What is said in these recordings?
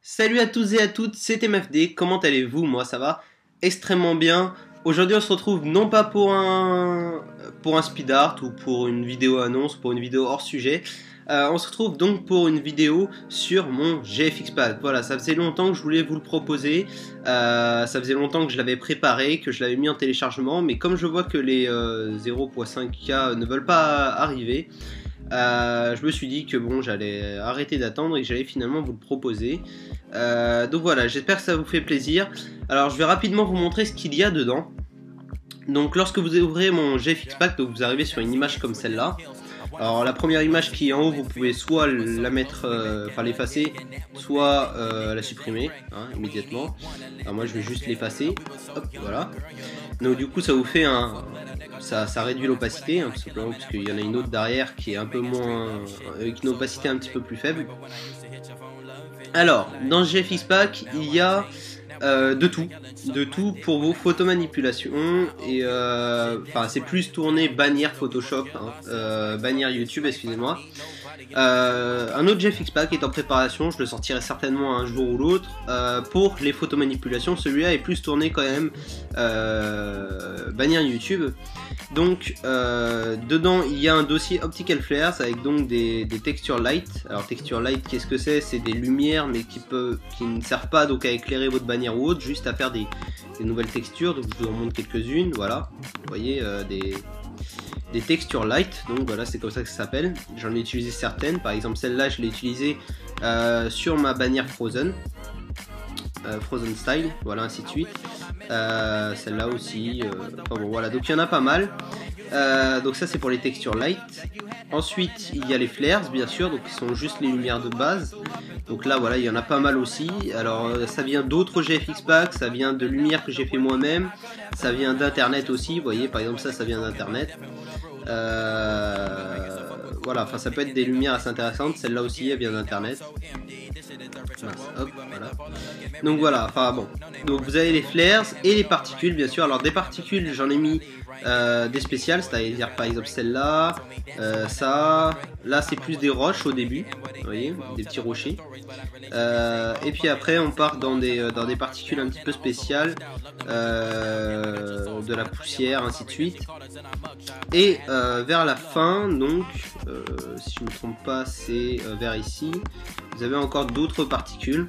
Salut à tous et à toutes, c'est MFD, comment allez-vous? Moi ça va extrêmement bien. Aujourd'hui on se retrouve non pas pour un speed art ou pour une vidéo annonce, pour une vidéo hors sujet. On se retrouve donc pour une vidéo sur mon GFX Pack. Voilà, ça faisait longtemps que je voulais vous le proposer, ça faisait longtemps que je l'avais préparé, que je l'avais mis en téléchargement, mais comme je vois que les 0.5K ne veulent pas arriver, je me suis dit que bon, j'allais arrêter d'attendre et que j'allais finalement vous le proposer. Donc voilà, j'espère que ça vous fait plaisir. Alors je vais rapidement vous montrer ce qu'il y a dedans. Donc lorsque vous ouvrez mon GFX Pack, donc vous arrivez sur une image comme celle-là. Alors la première image qui est en haut, vous pouvez soit la mettre, enfin l'effacer, soit la supprimer immédiatement. Alors moi je vais juste l'effacer. Hop, voilà. Donc du coup ça vous fait ça réduit l'opacité, tout simplement, parce qu'il y en a une autre derrière qui est un peu moins, avec une opacité un petit peu plus faible. Alors, dans ce GFX Pack, il y a de tout pour vos photomanipulations, et enfin c'est plus tourné bannière Photoshop, bannière YouTube, excusez-moi. Un autre GFX Pack est en préparation, je le sortirai certainement un jour ou l'autre. Pour les photomanipulations, celui-là est plus tourné quand même bannière YouTube. Donc dedans il y a un dossier Optical Flares avec donc des textures light. Alors texture light, qu'est-ce que c'est? C'est des lumières mais qui ne servent pas donc à éclairer votre bannière ou autre, juste à faire des nouvelles textures. Donc je vous en montre quelques-unes, voilà. Vous voyez des textures light, donc voilà, c'est comme ça que ça s'appelle. J'en ai utilisé certaines, par exemple celle-là je l'ai utilisée sur ma bannière Frozen. Frozen Style, voilà, ainsi de suite. Celle-là aussi, enfin bon voilà, donc il y en a pas mal. Donc ça c'est pour les textures light. Ensuite il y a les flares bien sûr, donc qui sont juste les lumières de base. Donc là voilà, il y en a pas mal aussi. Alors ça vient d'autres GFX Pack, ça vient de lumières que j'ai fait moi-même, ça vient d'internet aussi, vous voyez, par exemple ça vient d'internet. Voilà, enfin ça peut être des lumières assez intéressantes, celle-là aussi elle vient d'internet. Hop, voilà. Donc voilà, enfin bon. Donc vous avez les flares et les particules bien sûr. Alors des particules j'en ai mis des spéciales, c'est-à-dire par exemple celle-là, ça, là c'est plus des roches au début, vous voyez, des petits rochers. Et puis après on part dans des particules un petit peu spéciales, de la poussière, ainsi de suite. Et vers la fin, donc, si je ne me trompe pas, c'est vers ici, vous avez encore d'autres particules.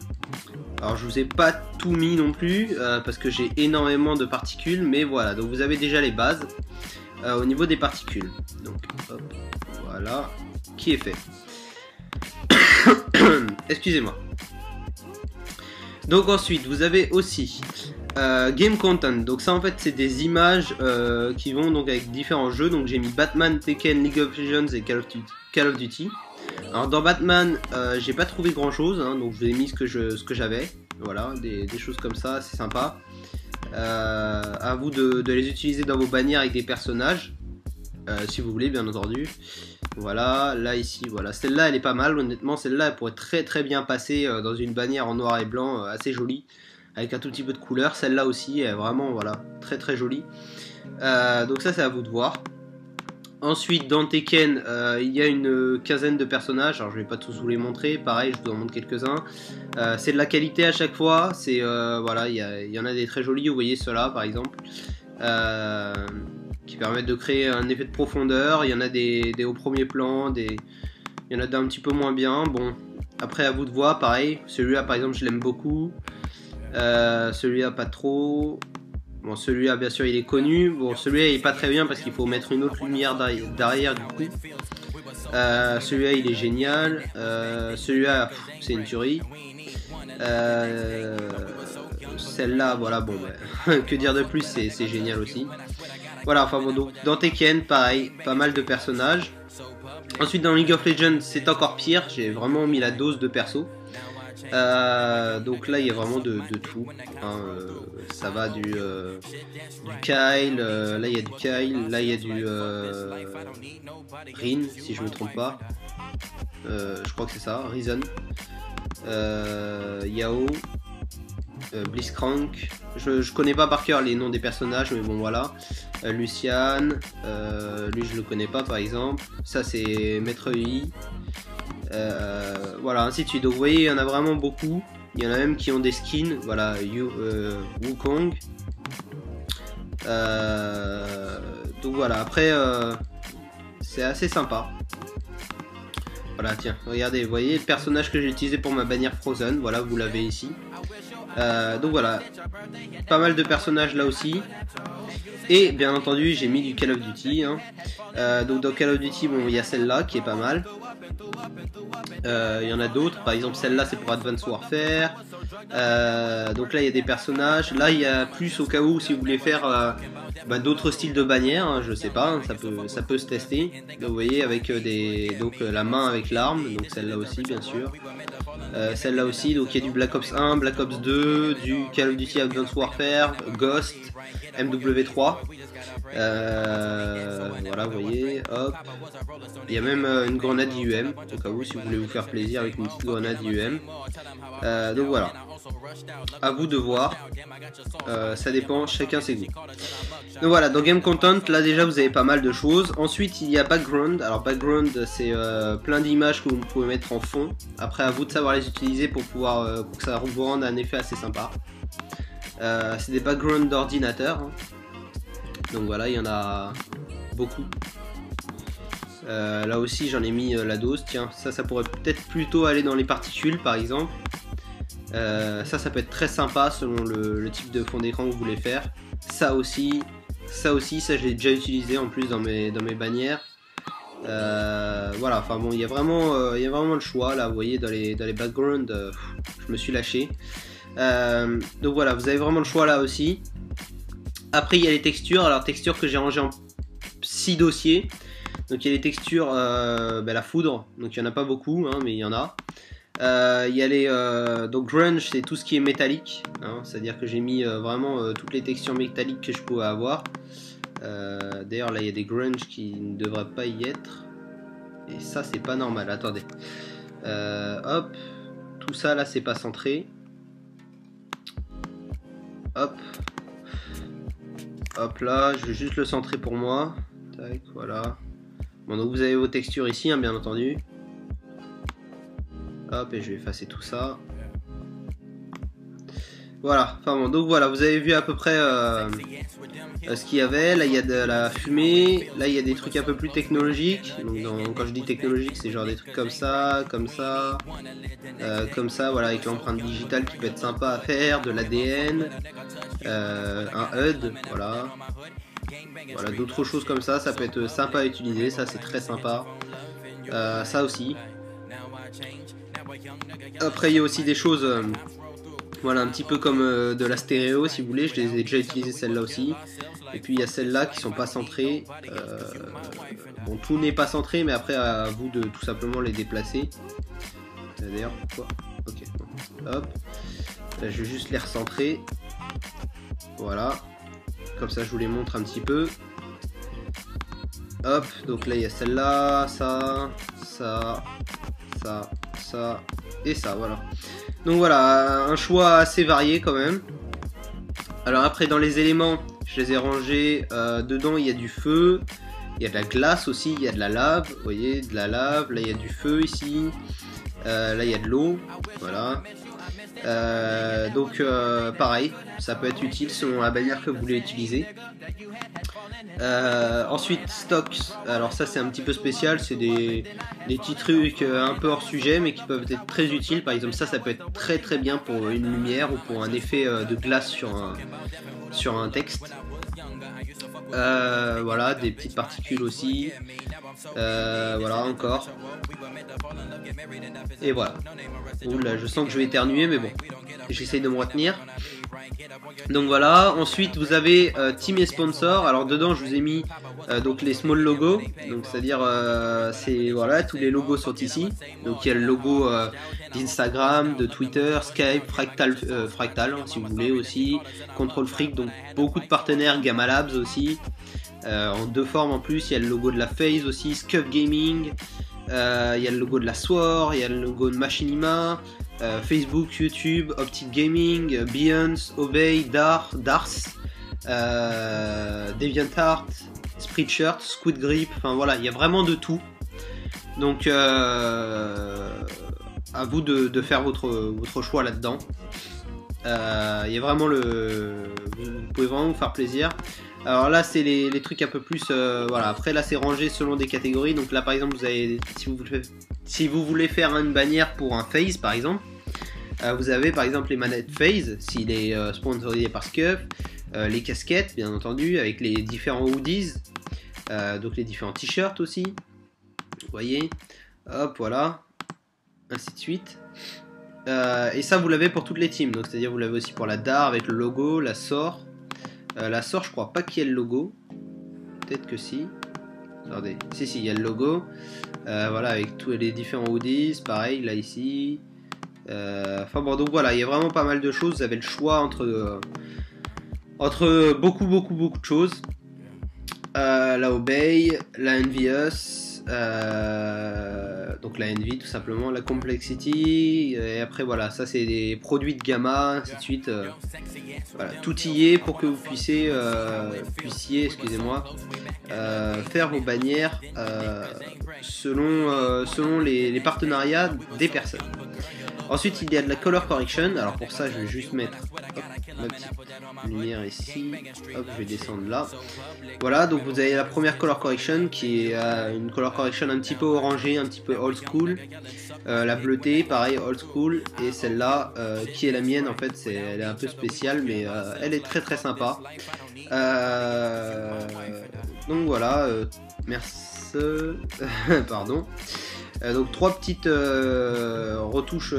Alors je vous ai pas tout mis non plus, parce que j'ai énormément de particules, mais voilà, donc vous avez déjà les bases au niveau des particules. Donc hop, voilà, qui est fait. Excusez-moi. Donc ensuite, vous avez aussi Game Content. Donc ça en fait c'est des images qui vont donc avec différents jeux. Donc j'ai mis Batman, Tekken, League of Legends et Call of Duty. Alors dans Batman, j'ai pas trouvé grand chose, donc je vous ai mis ce que j'avais. Voilà, des choses comme ça, c'est sympa. À vous de les utiliser dans vos bannières avec des personnages, si vous voulez bien entendu. Voilà, là ici, voilà, celle-là elle est pas mal, honnêtement celle-là elle pourrait très bien passer dans une bannière en noir et blanc, assez jolie, avec un tout petit peu de couleur. Celle-là aussi est vraiment, voilà, très jolie. Donc ça c'est à vous de voir. Ensuite dans Tekken, il y a une quinzaine de personnages, alors je vais pas tous vous les montrer, pareil je vous en montre quelques-uns. C'est de la qualité à chaque fois, c'est voilà, il y en a des très jolis, vous voyez ceux-là par exemple, qui permettent de créer un effet de profondeur. Il y en a des au premier plan, il y en a d'un petit peu moins bien. Bon, après à vous de voir, pareil, celui-là par exemple je l'aime beaucoup, celui-là pas trop. Bon, celui-là bien sûr il est connu. Bon, celui-là il est pas très bien parce qu'il faut mettre une autre lumière derrière du coup. Celui-là il est génial, celui-là c'est une tuerie. Celle-là, voilà, bon, bah, que dire de plus, c'est génial aussi. Voilà, enfin bon, donc dans Tekken, pareil, pas mal de personnages. Ensuite dans League of Legends, c'est encore pire, j'ai vraiment mis la dose de perso. Donc là il y a vraiment de tout, ça va du Kyle, là il y a du Kyle, là il y a du Rin, si je me trompe pas, je crois que c'est ça, Reason, Yao, Blitzcrank, je connais pas par cœur les noms des personnages, mais bon voilà, Lucian, lui je le connais pas par exemple, ça c'est Maître Yi. Voilà, ainsi de suite. Donc vous voyez, il y en a vraiment beaucoup. Il y en a même qui ont des skins, voilà, Wukong. Donc voilà, après c'est assez sympa. Voilà, tiens, regardez, vous voyez le personnage que j'ai utilisé pour ma bannière Frozen, voilà, vous l'avez ici. Donc voilà, pas mal de personnages là aussi. Et bien entendu, j'ai mis du Call of Duty. Hein. Donc dans Call of Duty, bon, il y a celle-là qui est pas mal. Il y en a d'autres, par exemple celle-là c'est pour Advanced Warfare. Donc là il y a des personnages. Là il y a plus au cas où si vous voulez faire d'autres styles de bannières, hein, je sais pas, hein, ça peut se tester. Donc, vous voyez avec la main avec l'arme, donc celle-là aussi bien sûr. Celle-là aussi, donc il y a du Black Ops 1, Black Ops 2, du Call of Duty Advanced Warfare, Ghost, MW3. Voilà, vous voyez, hop. Il y a même une grenade IUM, au cas où, si vous voulez vous faire plaisir avec une petite grenade IUM. Donc voilà, à vous de voir, ça dépend, chacun ses goûts. Donc voilà, dans Game Content, là déjà vous avez pas mal de choses. Ensuite il y a Background, alors Background c'est plein d'images que vous pouvez mettre en fond. Après à vous de savoir les utiliser pour pouvoir pour que ça vous rende un effet assez sympa. C'est des backgrounds d'ordinateur, hein. Donc voilà, il y en a beaucoup. Là aussi j'en ai mis la dose, tiens, ça pourrait peut-être plutôt aller dans les particules par exemple. Ça peut être très sympa selon le type de fond d'écran que vous voulez faire. Ça aussi, ça je l'ai déjà utilisé en plus dans mes bannières. Voilà, enfin bon, il y a vraiment le choix là, vous voyez dans les backgrounds, je me suis lâché. Donc voilà, vous avez vraiment le choix là aussi. Après il y a les textures, alors textures que j'ai rangées en 6 dossiers. Donc il y a les textures, la foudre, donc il n'y en a pas beaucoup, hein, mais il y en a. Il y a les donc grunge, c'est tout ce qui est métallique, hein, c'est-à-dire que j'ai mis vraiment toutes les textures métalliques que je pouvais avoir. D'ailleurs là il y a des grunge qui ne devraient pas y être, et ça c'est pas normal. Attendez, hop, tout ça là c'est pas centré. Hop, hop là, je vais juste le centrer pour moi. Tac, voilà. Bon, donc vous avez vos textures ici, hein, bien entendu. Hop, et je vais effacer tout ça. Voilà, enfin bon, donc voilà, vous avez vu à peu près ce qu'il y avait. Là il y a de la fumée, là il y a des trucs un peu plus technologiques. Donc quand je dis technologique, c'est genre des trucs comme ça, comme ça, voilà, avec l'empreinte digitale qui peut être sympa à faire, de l'ADN, un HUD, voilà. Voilà, d'autres choses comme ça peut être sympa à utiliser, ça c'est très sympa. Ça aussi. Après il y a aussi des choses, voilà, un petit peu comme de la stéréo si vous voulez, je les ai déjà utilisées celles-là aussi. Et puis il y a celles-là qui sont pas centrées. Bon, tout n'est pas centré, mais après à vous de tout simplement les déplacer. D'ailleurs, pourquoi? Ok, bon. Hop. Là je vais juste les recentrer. Voilà. Comme ça je vous les montre un petit peu. Hop, donc là il y a celle-là, ça et ça, voilà. Donc voilà, un choix assez varié quand même. Alors après dans les éléments, je les ai rangés, dedans il y a du feu, il y a de la glace aussi, il y a de la lave, vous voyez, de la lave, là il y a du feu ici, là il y a de l'eau, voilà. Donc pareil, ça peut être utile selon la bannière que vous voulez utiliser. Ensuite stocks, alors ça c'est un petit peu spécial, c'est des petits trucs un peu hors sujet mais qui peuvent être très utiles. Par exemple ça peut être très bien pour une lumière ou pour un effet de glace sur un texte. Voilà, des petites particules aussi, voilà encore. Et voilà. Oula, je sens que je vais éternuer mais bon, j'essaye de me retenir. Donc voilà, ensuite vous avez team et sponsor. Alors dedans je vous ai mis donc les small logos, donc c'est à dire c'est voilà, tous les logos sont ici. Donc il y a le logo d'Instagram, de Twitter, Skype, Fractal hein, si vous voulez aussi, Control Freak, donc beaucoup de partenaires, Gamma Labs aussi, en deux formes en plus. Il y a le logo de la FaZe aussi, Scuf Gaming, il y a le logo de la SWOR, il y a le logo de Machinima, Facebook, YouTube, Optic Gaming, Beyonce, Obey, Dars, DeviantArt, Spreadshirt, Squid Grip, enfin voilà, il y a vraiment de tout. Donc à vous de faire votre choix là-dedans. Il y a vraiment vous pouvez vraiment vous faire plaisir. Alors là c'est les trucs un peu plus voilà, après là c'est rangé selon des catégories. Donc là par exemple vous avez, si vous voulez faire une bannière pour un FaZe par exemple, vous avez par exemple les manettes FaZe s'il est sponsorisé par Scuf, les casquettes bien entendu avec les différents hoodies, donc les différents t-shirts aussi, vous voyez, hop voilà, ainsi de suite. Et ça vous l'avez pour toutes les teams, donc c'est à dire vous l'avez aussi pour la DAR avec le logo, la SOR. La SOR je crois pas qu'il y ait le logo, peut-être que si, attendez, si il y a le logo, voilà avec tous les différents hoodies, pareil là ici, enfin bon donc voilà il y a vraiment pas mal de choses, vous avez le choix entre beaucoup de choses, la Obey, la Envious, donc la Envy tout simplement, la Complexity, et après voilà ça c'est des produits de Gamma, ainsi de suite, voilà, tout y est pour que vous puissiez excusez-moi, faire vos bannières selon les partenariats des personnes. Ensuite il y a de la color correction, alors pour ça je vais juste mettre ma petite lumière ici, hop je vais descendre là, voilà donc vous avez la première color correction qui est une color correction un petit peu orangée, un petit peu old school, la bleutée pareil old school, et celle-là qui est la mienne en fait, elle est un peu spéciale mais elle est très sympa, donc voilà, merci pardon. Donc 3 petites retouches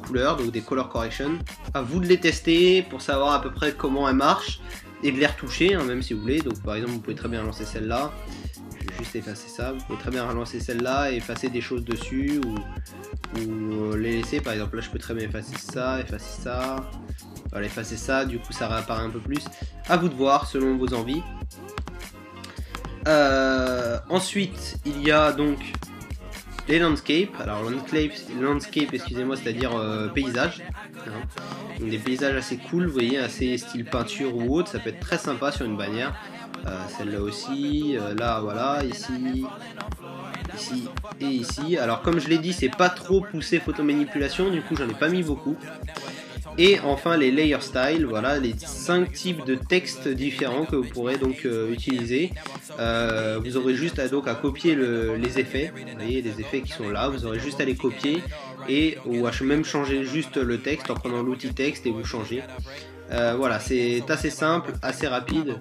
couleurs, donc des color correction. À vous de les tester pour savoir à peu près comment elles marchent et de les retoucher, hein, même si vous voulez. Donc par exemple vous pouvez très bien lancer celle-là. Je vais juste effacer ça. Vous pouvez très bien relancer celle-là et effacer des choses dessus ou les laisser. Par exemple là je peux très bien effacer ça. Voilà, effacer ça. Du coup ça réapparaît un peu plus. À vous de voir selon vos envies. Ensuite il y a donc les landscape, alors landscape excusez-moi, c'est-à-dire paysage, hein. Donc des paysages assez cool, vous voyez, assez style peinture ou autre, ça peut être très sympa sur une bannière, celle-là aussi, là voilà, ici et ici. Alors comme je l'ai dit, c'est pas trop poussé photomanipulation, du coup j'en ai pas mis beaucoup. Et enfin les layer style, voilà les 5 types de textes différents que vous pourrez donc utiliser. Vous aurez juste à copier les effets, vous voyez les effets qui sont là, vous aurez juste à les copier ou à même changer juste le texte en prenant l'outil texte et vous changez. Voilà, c'est assez simple, assez rapide.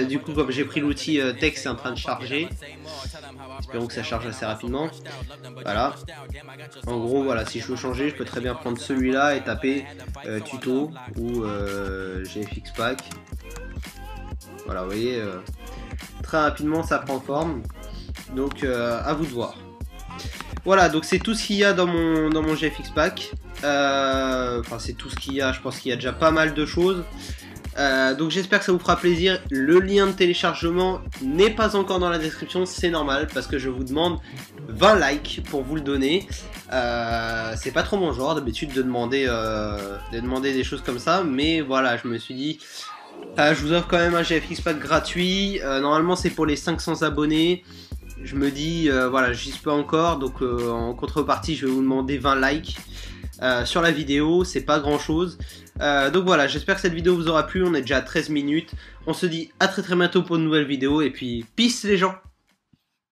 Du coup comme j'ai pris l'outil texte, c'est en train de charger. Espérons que ça charge assez rapidement. Voilà. En gros, voilà, si je veux changer, je peux très bien prendre celui-là et taper tuto ou GFX Pack. Voilà, vous voyez, très rapidement ça prend forme. Donc à vous de voir. Voilà, donc c'est tout ce qu'il y a dans mon GFX Pack. Enfin, c'est tout ce qu'il y a. Je pense qu'il y a déjà pas mal de choses. Donc j'espère que ça vous fera plaisir. Le lien de téléchargement n'est pas encore dans la description, c'est normal parce que je vous demande 20 likes pour vous le donner. C'est pas trop mon genre d'habitude de demander des choses comme ça, mais voilà, je me suis dit je vous offre quand même un GFX Pack gratuit. Normalement c'est pour les 500 abonnés. Je me dis voilà, j'y suis pas encore, donc en contrepartie je vais vous demander 20 likes sur la vidéo, c'est pas grand chose. Donc voilà, j'espère que cette vidéo vous aura plu, on est déjà à 13 minutes. On se dit à très bientôt pour une nouvelle vidéo et puis peace les gens.